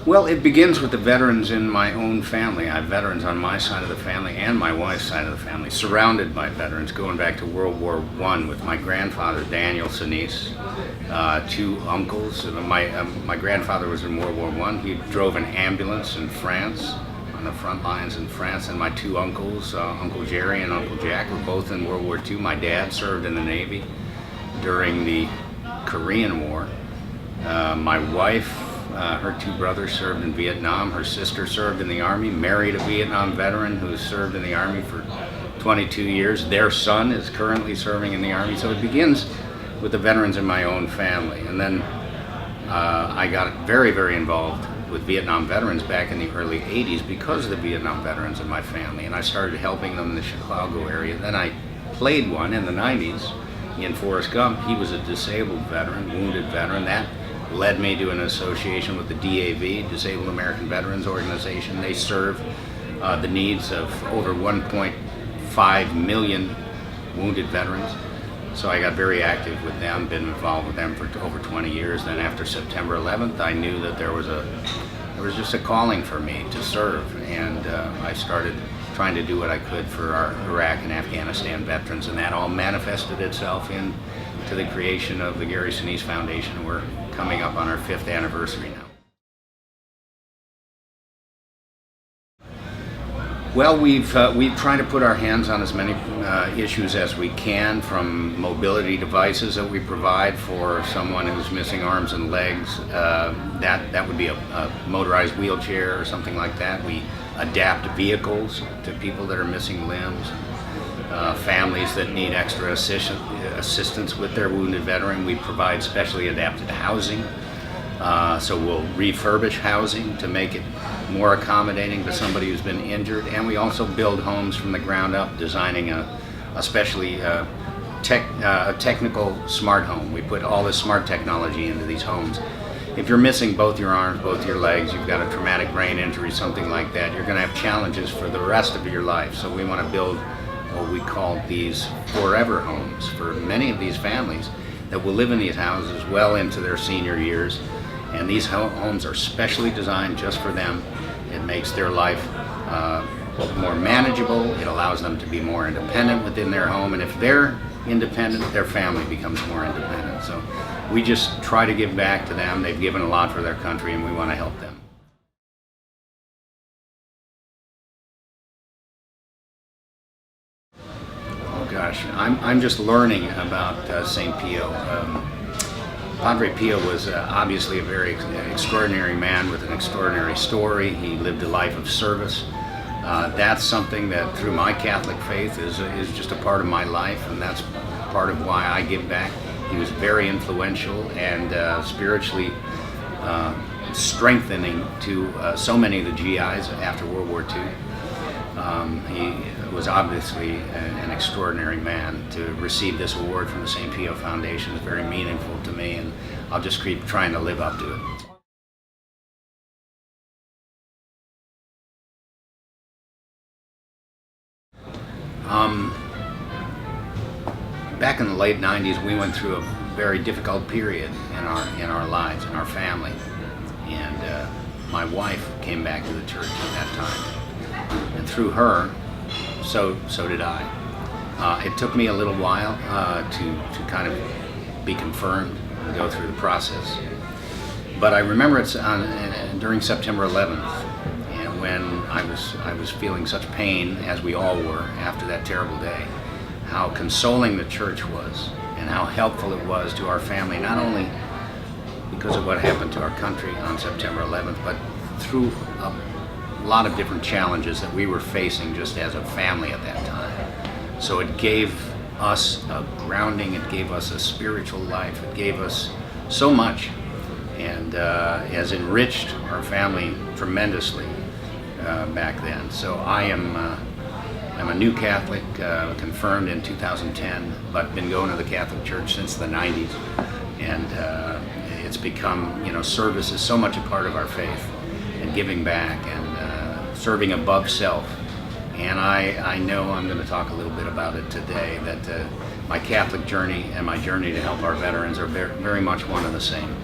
Well, it begins with the veterans in my own family. I have veterans on my side of the family and my wife's side of the family, surrounded by veterans, going back to World War I with my grandfather, Daniel Sinese, two uncles. My grandfather was in World War I. He drove an ambulance in France, on the front lines in France, and my two uncles, Uncle Jerry and Uncle Jack, were both in World War II. My dad served in the Navy during the Korean War. My wife, her two brothers served in Vietnam. Her sister served in the Army, married a Vietnam veteran who served in the Army for 22 years. Their son is currently serving in the Army. So it begins with the veterans in my own family. And then I got very, very involved with Vietnam veterans back in the early 80s because of the Vietnam veterans in my family. And I started helping them in the Chicago area. Then I played one in the 90s in Forrest Gump. He was a disabled veteran, wounded veteran. That led me to an association with the DAV, Disabled American Veterans Organization. They serve the needs of over 1.5 million wounded veterans. So I got very active with them, been involved with them for over 20 years. Then after September 11th, I knew that there was just a calling for me to serve, and I started trying to do what I could for our Iraq and Afghanistan veterans, and that all manifested itself into the creation of the Gary Sinese Foundation. We're coming up on our 5th anniversary now. Well, we've tried to put our hands on as many issues as we can, from mobility devices that we provide for someone who's missing arms and legs. That would be a motorized wheelchair or something like that. We adapt vehicles to people that are missing limbs. Families that need extra assistance with their wounded veteran, we provide specially adapted housing. So we'll refurbish housing to make it more accommodating to somebody who's been injured, and we also build homes from the ground up, designing a technical smart home. We put all this smart technology into these homes. If you're missing both your arms, both your legs, you've got a traumatic brain injury, something like that, you're going to have challenges for the rest of your life. So we want to build what we call these forever homes for many of these families that will live in these houses well into their senior years. And these homes are specially designed just for them. It makes their life more manageable. It allows them to be more independent within their home. And if they're independent, their family becomes more independent. So we just try to give back to them. They've given a lot for their country, and we want to help them. Oh gosh, I'm just learning about St. Pio. Padre Pio was obviously a very extraordinary man with an extraordinary story. He lived a life of service. That's something that through my Catholic faith is just a part of my life, and that's part of why I give back. He was very influential and spiritually strengthening to so many of the GIs after World War II. He was obviously an extraordinary man. To receive this award from the St. Pio Foundation is very meaningful to me, and I'll just keep trying to live up to it. Back in the late 90s, we went through a very difficult period in our lives, in our family, and my wife came back to the church at that time, and through her, so did I. It took me a little while to kind of be confirmed and go through the process, but I remember it's during September 11th, and when I was feeling such pain, as we all were after that terrible day, how consoling the church was and how helpful it was to our family, not only because of what happened to our country on September 11th, but through a lot of different challenges that we were facing just as a family at that time. So it gave us a grounding, it gave us a spiritual life, it gave us so much, and has enriched our family tremendously back then. So I'm a new Catholic, confirmed in 2010, but been going to the Catholic Church since the 90s, and it's become, service is so much a part of our faith, and giving back and serving above self. And I know I'm going to talk a little bit about it today, that my Catholic journey and my journey to help our veterans are very much one and the same.